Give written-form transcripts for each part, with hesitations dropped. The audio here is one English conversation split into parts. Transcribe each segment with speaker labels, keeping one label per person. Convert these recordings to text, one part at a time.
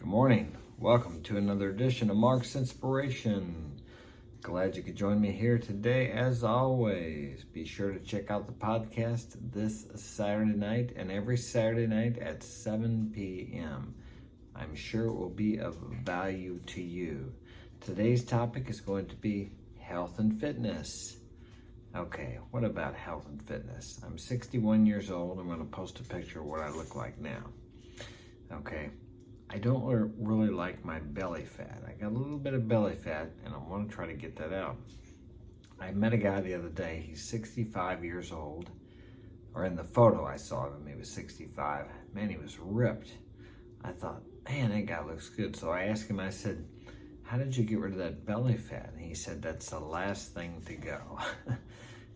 Speaker 1: morning. Welcome to another edition of Mark's Inspiration. Glad you could join me here today. As always, be sure to check out the podcast this Saturday night and every Saturday night at 7 p.m. I'm sure it will be of value to you. Today's topic is going to be health and fitness. Okay, what about health and fitness? I'm 61 years old. I'm going to post a picture of what I look like now. Okay, I don't really like my belly fat. I got a little bit of belly fat and I want to try to get that out. I met a guy the other day. He's 65 years old, or in the photo I saw of him, he was 65. Man, he was ripped. I thought, man, that guy looks good. So I asked him, I said, how did you get rid of that belly fat? And he said, that's the last thing to go.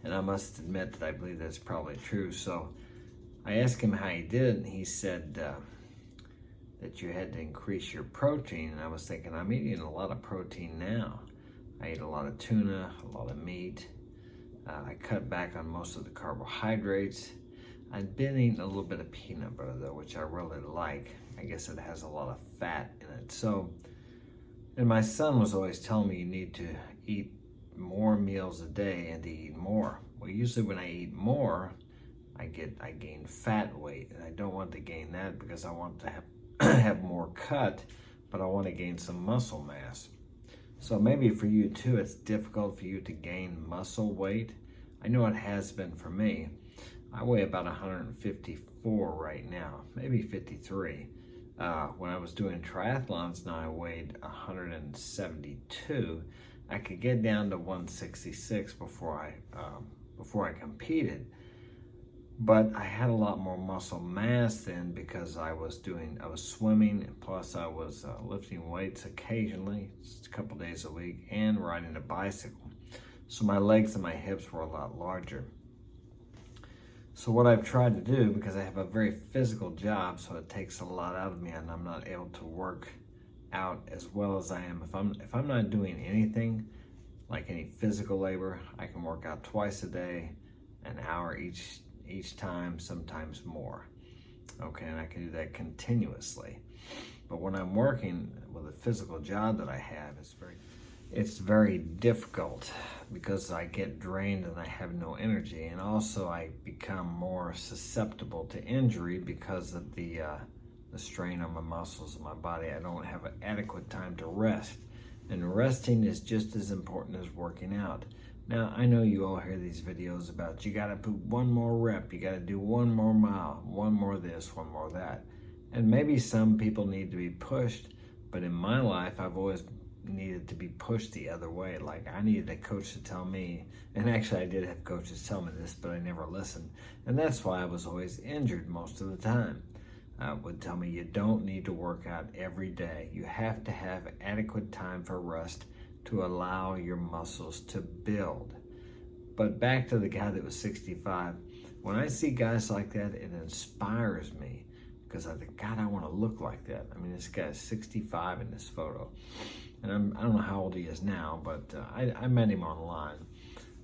Speaker 1: And I must admit that I believe that's probably true. So I asked him how he did it, and he said that you had to increase your protein. And I was thinking, I'm eating a lot of protein now. I eat a lot of tuna, a lot of meat. I cut back on most of the carbohydrates. I'd been eating a little bit of peanut butter though, which I really like. I guess it has a lot of fat in it. So, and my son was always telling me you need to eat more meals a day and to eat more. Well, usually when I eat more, I gain fat weight, and I don't want to gain that because I want to have more cut, but I want to gain some muscle mass. So maybe for you too, it's difficult for you to gain muscle weight. I know it has been for me. I weigh about 154 right now, maybe 53. When I was doing triathlons, now I weighed 172. I could get down to 166 before I competed. But I had a lot more muscle mass then because I was swimming, and plus I was lifting weights occasionally, just a couple days a week, and riding a bicycle. So my legs and my hips were a lot larger. So what I've tried to do, because I have a very physical job, so it takes a lot out of me, and I'm not able to work out as well as I am. If I'm not doing anything, like any physical labor, I can work out twice a day, an hour each time, sometimes more. Okay, and I can do that continuously. But when I'm working with a physical job that I have, it's very difficult because I get drained and I have no energy, and also I become more susceptible to injury because of the strain on my muscles and my body. I don't have an adequate time to rest, and resting is just as important as working out. Now, I know you all hear these videos about you gotta put one more rep, you gotta do one more mile, one more this, one more that. And maybe some people need to be pushed, but in my life, I've always needed to be pushed the other way. Like, I needed a coach to tell me, and actually I did have coaches tell me this, but I never listened. And that's why I was always injured most of the time. Would tell me you don't need to work out every day. You have to have adequate time for rest to allow your muscles to build. But back to the guy that was 65, when I see guys like that, it inspires me because I think, God, I want to look like that. I mean, this guy is 65 in this photo. And I don't know how old he is now, but I met him online.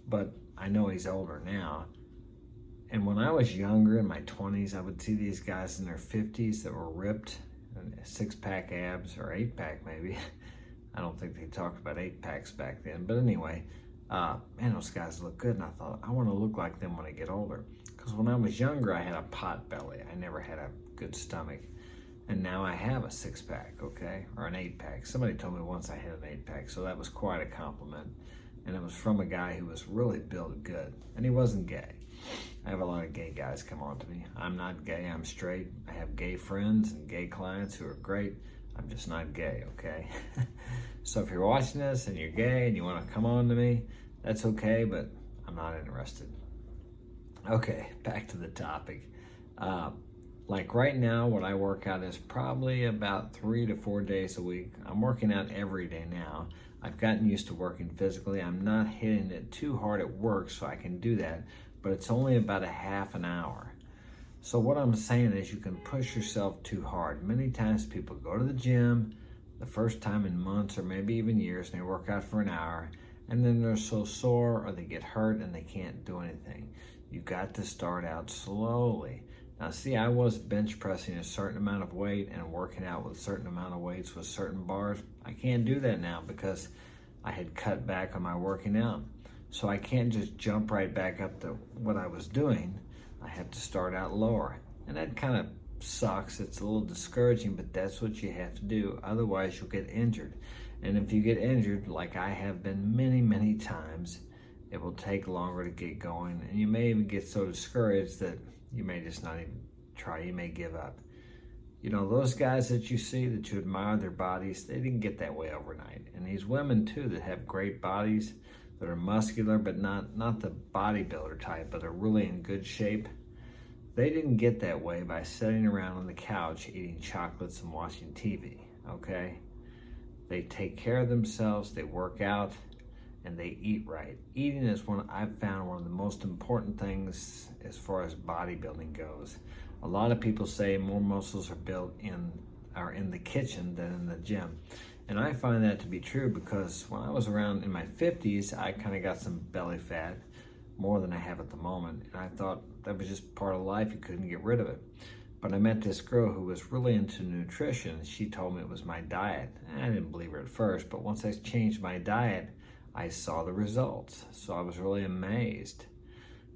Speaker 1: But I know he's older now. And when I was younger, in my 20s, I would see these guys in their 50s that were ripped, and six-pack abs, or eight-pack maybe. I don't think they talked about eight-packs back then. But anyway, man, those guys look good. And I thought, I want to look like them when I get older. Because when I was younger, I had a pot belly. I never had a good stomach. And now I have a six-pack, okay? Or an eight-pack. Somebody told me once I had an eight-pack, so that was quite a compliment. And it was from a guy who was really built good. And he wasn't gay. I have a lot of gay guys come on to me. I'm not gay, I'm straight. I have gay friends and gay clients who are great. I'm just not gay, okay? So if you're watching this and you're gay and you want to come on to me, that's okay, but I'm not interested. Okay, back to the topic. Like right now, what I work out is probably about 3 to 4 days a week. I'm working out every day now. I've gotten used to working physically. I'm not hitting it too hard at work, so I can do that, but it's only about a half an hour. So what I'm saying is you can push yourself too hard. Many times people go to the gym the first time in months or maybe even years, and they work out for an hour, and then they're so sore or they get hurt and they can't do anything. You've got to start out slowly. Now see, I was bench pressing a certain amount of weight and working out with a certain amount of weights with certain bars. I can't do that now because I had cut back on my working out. So I can't just jump right back up to what I was doing. I have to start out lower. And that kind of sucks. It's a little discouraging, but that's what you have to do. Otherwise, you'll get injured. And if you get injured, like I have been many, many times, it will take longer to get going. And you may even get so discouraged that you may just not even try. You may give up. You know, those guys that you see, that you admire their bodies, they didn't get that way overnight. And these women too that have great bodies, that are muscular, but not the bodybuilder type, but are really in good shape, they didn't get that way by sitting around on the couch eating chocolates and watching TV, okay? They take care of themselves, they work out, and they eat right. Eating is I've found one of the most important things as far as bodybuilding goes. A lot of people say more muscles are in the kitchen than in the gym. And I find that to be true because when I was around in my 50s, I kind of got some belly fat, more than I have at the moment. And I thought that was just part of life, you couldn't get rid of it. But I met this girl who was really into nutrition. She told me it was my diet. I didn't believe her at first, but once I changed my diet, I saw the results. So I was really amazed.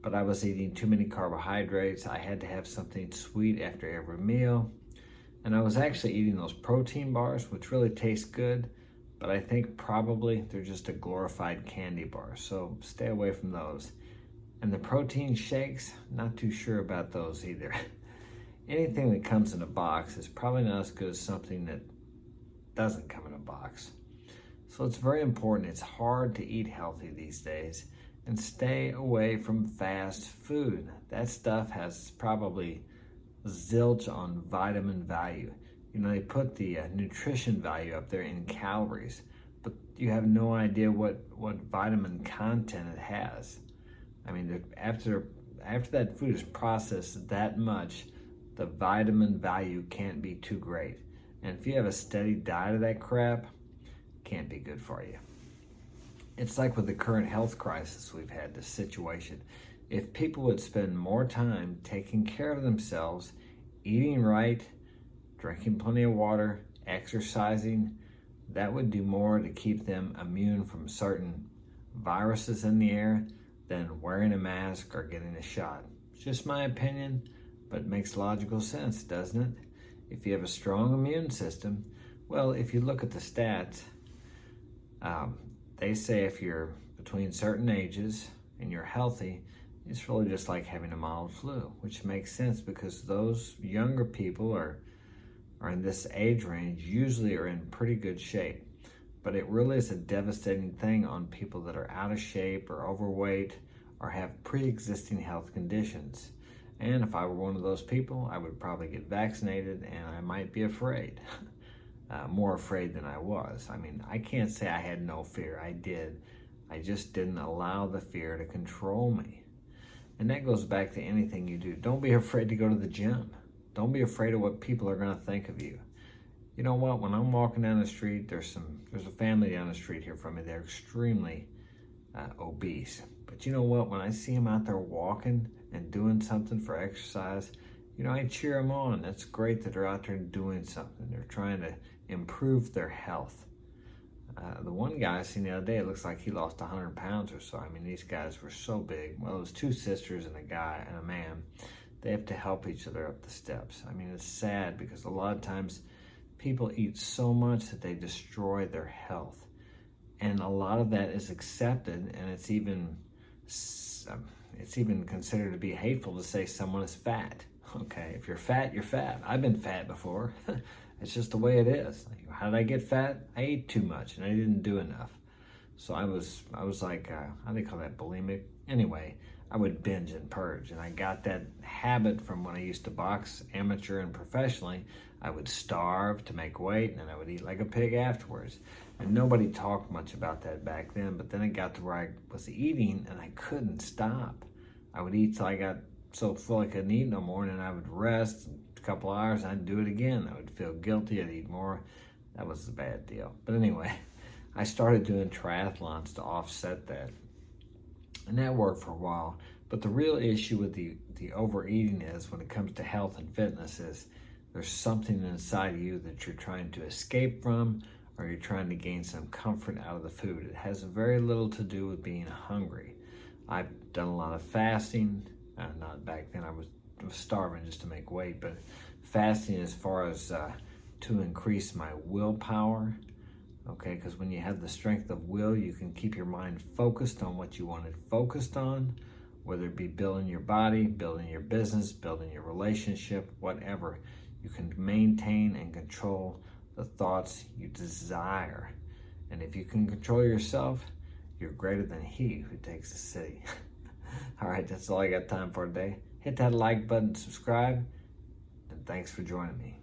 Speaker 1: But I was eating too many carbohydrates. I had to have something sweet after every meal. And I was actually eating those protein bars, which really taste good, but I think probably they're just a glorified candy bar. So stay away from those. And the protein shakes, not too sure about those either. Anything that comes in a box is probably not as good as something that doesn't come in a box. So it's very important. It's hard to eat healthy these days, and stay away from fast food. That stuff has probably zilch on vitamin value. You know, they put the nutrition value up there in calories, but you have no idea what vitamin content it has. I mean, after that food is processed that much, the vitamin value can't be too great. And if you have a steady diet of that crap, it can't be good for you. It's like with the current health crisis we've had, this situation. If people would spend more time taking care of themselves, eating right, drinking plenty of water, exercising, that would do more to keep them immune from certain viruses in the air than wearing a mask or getting a shot. It's just my opinion, but it makes logical sense, doesn't it? If you have a strong immune system, well, if you look at the stats, they say if you're between certain ages and you're healthy, it's really just like having a mild flu, which makes sense because those younger people are in this age range usually are in pretty good shape. But it really is a devastating thing on people that are out of shape or overweight or have pre-existing health conditions. And if I were one of those people, I would probably get vaccinated, and I might be afraid. More afraid than I was. I mean, I can't say I had no fear. I did. I just didn't allow the fear to control me. And that goes back to anything you do. Don't be afraid to go to the gym. Don't be afraid of what people are going to think of you. You know what? When I'm walking down the street, there's a family down the street here from me. They're extremely obese. But you know what? When I see them out there walking and doing something for exercise, you know, I cheer them on. That's great that they're out there doing something. They're trying to improve their health. The one guy I seen the other day, it looks like he lost 100 pounds or so. I mean, these guys were so big. Well, it was two sisters and a guy and a man. They have to help each other up the steps. I mean, it's sad because a lot of times people eat so much that they destroy their health. And a lot of that is accepted, and it's even considered to be hateful to say someone is fat. Okay, if you're fat, you're fat. I've been fat before. It's just the way it is. Like, how did I get fat? I ate too much and I didn't do enough. So I was like, how do they call that, bulimic? Anyway, I would binge and purge, and I got that habit from when I used to box amateur and professionally. I would starve to make weight, and then I would eat like a pig afterwards. And nobody talked much about that back then, but then it got to where I was eating and I couldn't stop. I would eat till I got so full I couldn't eat no more, and then I would rest a couple hours and I'd do it again. I would feel guilty, I'd eat more. That was a bad deal. But anyway, I started doing triathlons to offset that. And that worked for a while. But the real issue with the overeating is, when it comes to health and fitness, is there's something inside of you that you're trying to escape from, or you're trying to gain some comfort out of the food. It has very little to do with being hungry. I've done a lot of fasting. Not back then, I was starving just to make weight, but fasting as far as to increase my willpower. Okay, because when you have the strength of will, you can keep your mind focused on what you want it focused on, whether it be building your body, building your business, building your relationship, whatever. You can maintain and control the thoughts you desire. And if you can control yourself, you're greater than he who takes the city. All right, that's all I got time for today. Hit that like button, subscribe, and thanks for joining me.